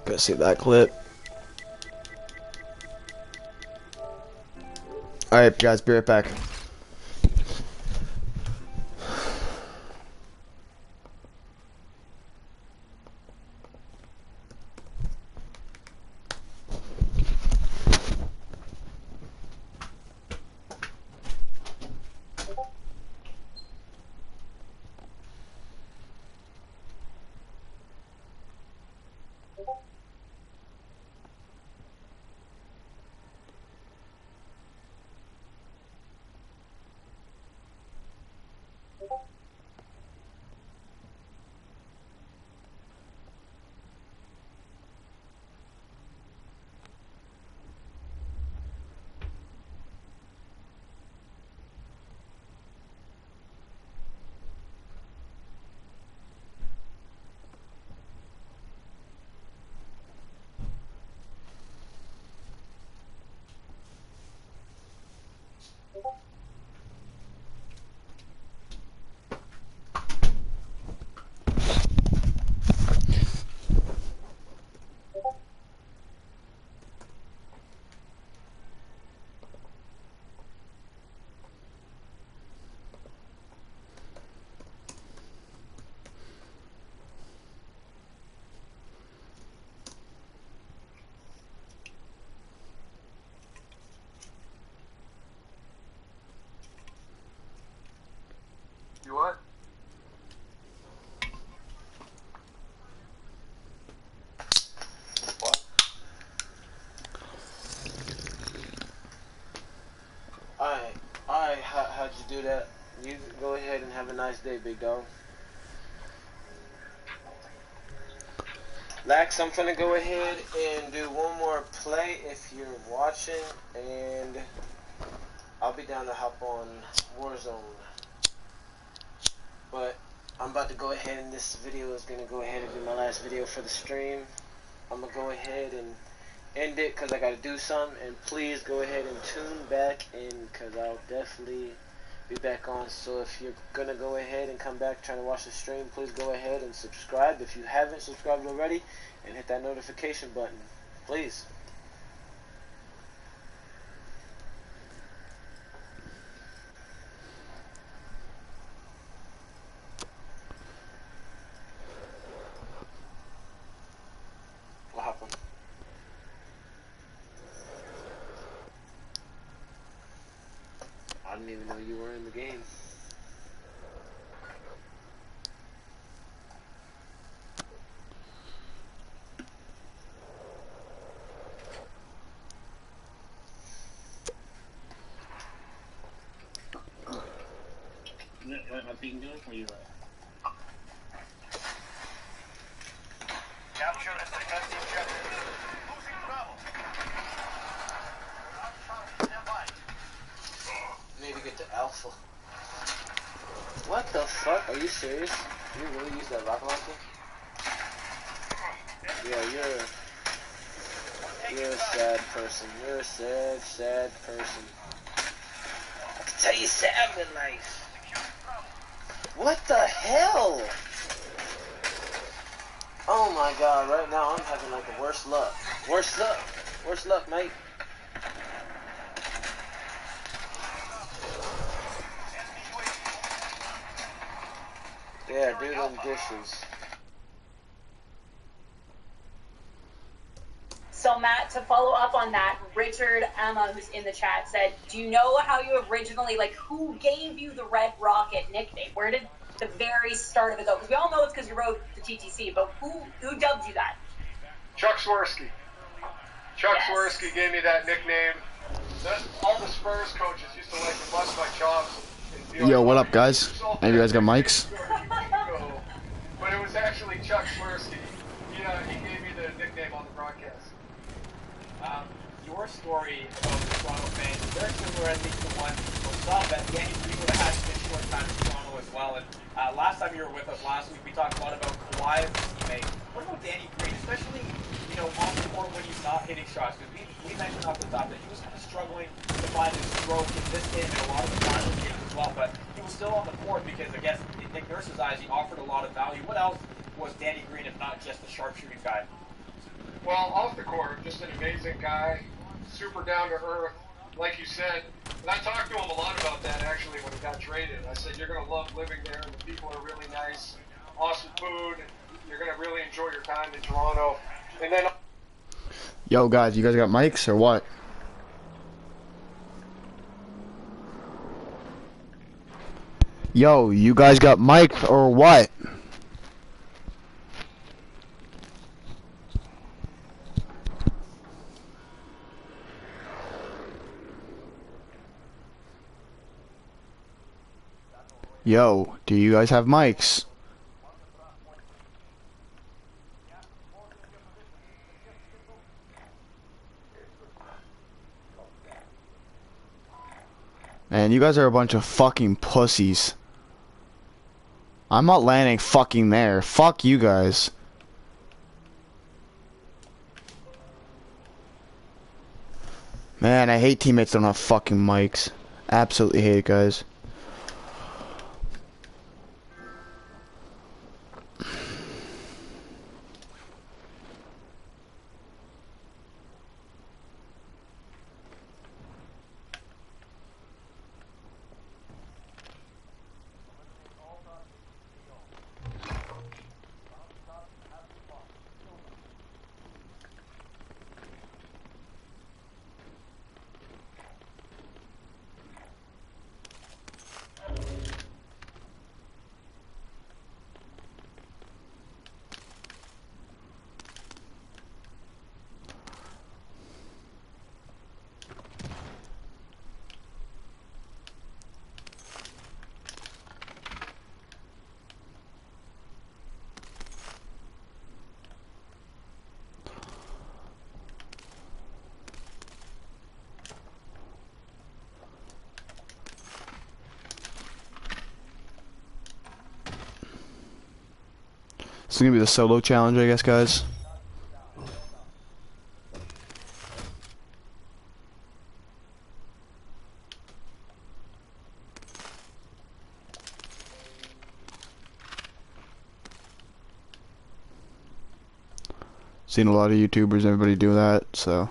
Go see that clip. Alright, guys, be right back. You what? What? Alright, how'd you do that? You go ahead and have a nice day, big dog. Lax, I'm gonna go ahead and do one more play if you're watching, and I'll be down to hop on Warzone. But I'm about to go ahead, and this video is gonna go ahead and be my last video for the stream. I'm gonna go ahead and end it because I gotta do something, and please go ahead and tune back in because I'll definitely be back on. So if you're gonna go ahead and come back trying to watch the stream, please go ahead and subscribe if you haven't subscribed already, and hit that notification button, please. What happened? I didn't even know you were in the game. What being doing for you? Capture and defend the objective. Losing travel. Stand by. Need to get to Alpha. What the fuck? Are you serious? You really use that rocket launcher? Yeah, you're a sad person. You're a sad person. I can tell you sad in life. What the hell? Oh my god, right now I'm having like the worst luck. Worst luck, mate. Yeah, do them dishes. So Matt, to follow up on that, Richard Emma, who's in the chat, said, do you know how you originally, like, who gave you the Red Rocket nickname? Where did the very start of it go? Because we all know it's because you wrote the TTC, but who dubbed you that? Chuck Swirsky. Chuck Swirsky gave me that nickname. All the Spurs coaches used to like to bust my chops. Yo, what up, guys? Hey, you guys got mics? But it was actually Chuck Swirsky. Yeah, he gave me the nickname on the broadcast. Your story about the Toronto fans is very similar, I think, to the one we saw that Danny Green would have had a short time in Toronto as well. And last time you were with us last week, we talked a lot about Kawhi as a teammate. What about Danny Green, especially, you know, on the court when he's not hitting shots? Because we mentioned off the top that he was kind of struggling to find his stroke in this game and a lot of the final games as well. But he was still on the court because, I guess, in Nick Nurse's eyes, he offered a lot of value. What else was Danny Green if not just a sharpshooting guy? Well, off the court, just an amazing guy, super down to earth, like you said. And I talked to him a lot about that actually when he got traded. I said, you're going to love living there, and the people are really nice, awesome food, you're going to really enjoy your time in Toronto. And then... Yo, guys, you guys got mics or what? Yo, you guys got mics or what? Yo, do you guys have mics? Man, you guys are a bunch of fucking pussies. I'm not landing fucking there. Fuck you guys. Man, I hate teammates that don't have fucking mics. Absolutely hate it, guys. This is gonna be the solo challenge, I guess, guys. Seen a lot of YouTubers, everybody do that, so.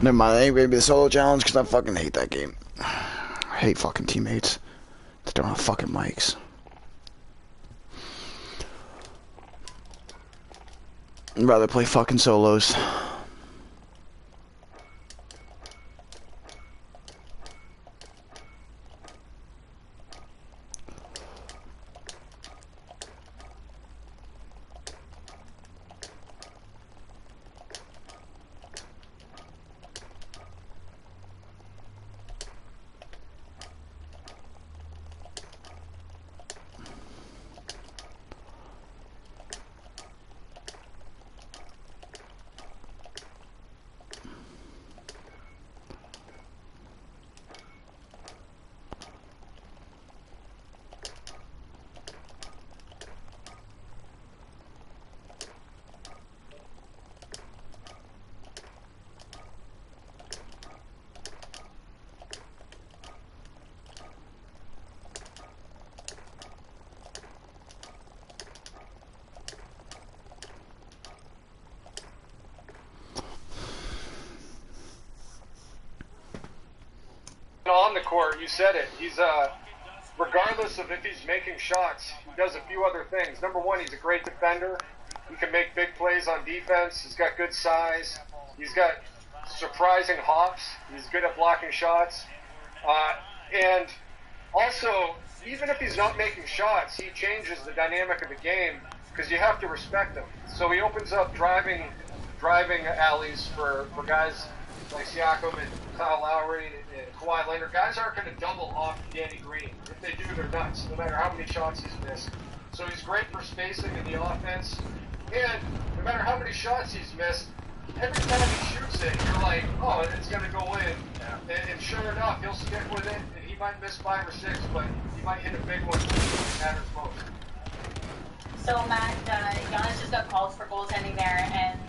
Never mind, that ain't gonna be the solo challenge because I fucking hate that game. I hate fucking teammates that don't have fucking mics. I'd rather play fucking solos. On the court, you said it. He's regardless of if he's making shots, he does a few other things. Number one, he's a great defender. He can make big plays on defense. He's got good size. He's got surprising hops. He's good at blocking shots. And also, even if he's not making shots, he changes the dynamic of the game because you have to respect him. So he opens up driving alleys for guys like Siakam and Kyle Lowry and Kawhi Leonard. Guys aren't going to double off Danny Green. If they do, they're nuts, no matter how many shots he's missed. So he's great for spacing in the offense. And no matter how many shots he's missed, every time he shoots it, you're like, oh, it's going to go in. And sure enough, he'll stick with it, and he might miss 5 or 6, but he might hit a big one when it matters most. So Matt, Giannis just got called for goaltending there, and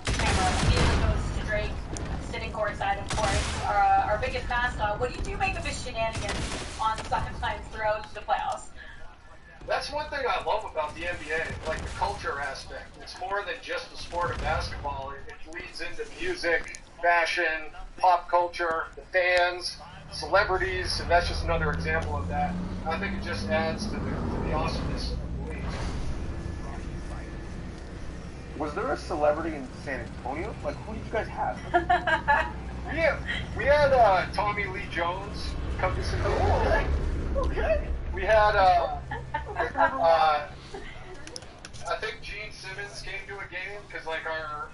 biggest mascot, what do you make of his shenanigans on sidelines throughout the playoffs? That's one thing I love about the NBA, like the culture aspect. It's more than just the sport of basketball. It leads into music, fashion, pop culture, the fans, celebrities, and that's just another example of that. I think it just adds to the awesomeness of the league. Was there a celebrity in San Antonio? Like, who did you guys have? We had Tommy Lee Jones come to San Antonio. Okay. We had, I think Gene Simmons came to a game because like our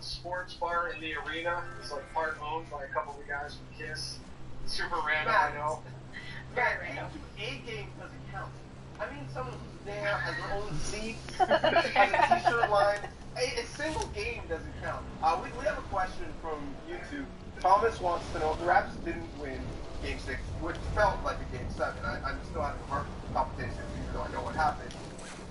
sports bar in the arena is like part owned by a couple of the guys from Kiss. Super random, I know. Very random. A game doesn't count. I mean, someone who's there has their own seat, has a t-shirt line. A single game doesn't count. We have a question from YouTube. Thomas wants to know, the Raps didn't win Game 6, which felt like a Game 7. I'm still having a hard competition, even though I know what happened. Do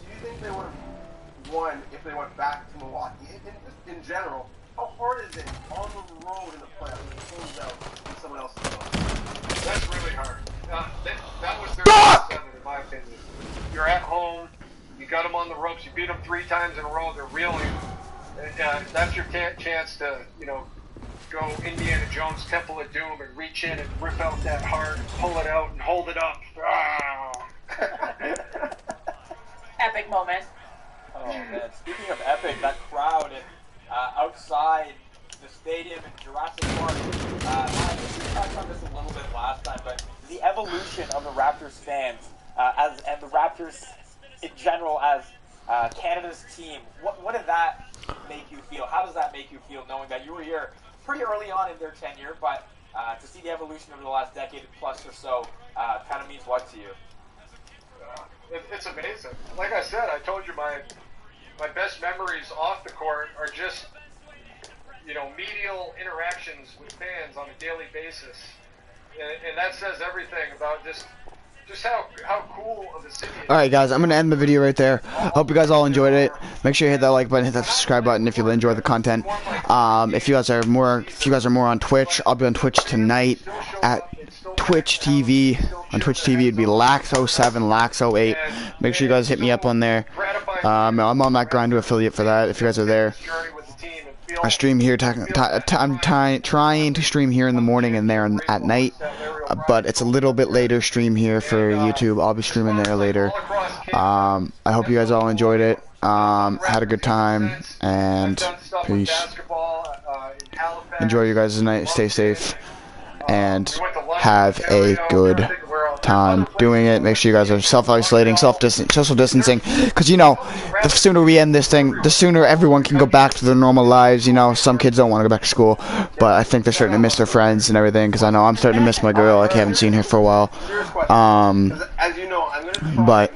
you think they would have won if they went back to Milwaukee? In general, how hard is it on the road in the playoffs to close out when someone else is on? That's really hard. That was their Game 7, in my opinion. You're at home, you got them on the ropes, you beat them 3 times in a row, they're reeling. That's your chance to, go Indiana Jones Temple of Doom and reach in and rip out that heart, pull it out, and hold it up. Epic moment. Oh man! Speaking of epic, that crowd outside the stadium in Jurassic Park. We touched on this a little bit last time, but the evolution of the Raptors fans, and the Raptors in general as Canada's team. What did that make you feel? How does that make you feel, knowing that you were here pretty early on in their tenure, but to see the evolution over the last decade plus or so kind of means what to you? It's amazing. Like I said, I told you my best memories off the court are just, medial interactions with fans on a daily basis. And that says everything about just how cool of a city it is. Alright guys, I'm going to end the video right there. Hope you guys all enjoyed it. Make sure you hit that like button, hit that subscribe button if you enjoy the content. If you guys are more on Twitch, I'll be on Twitch tonight at Twitch TV. On Twitch TV it'd be Lax07, Lax08. Make sure you guys hit me up on there. I'm on that Grind to affiliate for that if you guys are there. I stream here. I'm trying to stream here in the morning and there at night, but it's a little bit later stream here for YouTube. I'll be streaming there later. I hope you guys all enjoyed it. Had a good time, and peace. Enjoy your guys' night. Stay safe, and have a good time doing it. Make sure you guys are self-isolating, social distancing, because the sooner we end this thing, the sooner everyone can go back to their normal lives. Some kids don't want to go back to school, but I think they're starting to miss their friends and everything, because I know I'm starting to miss my girl. I haven't seen her for a while. But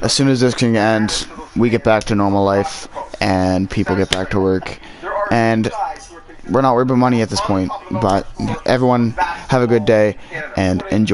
as soon as this can end, we get back to normal life and people get back to work, and we're not worried about money at this point. But everyone have a good day and enjoy.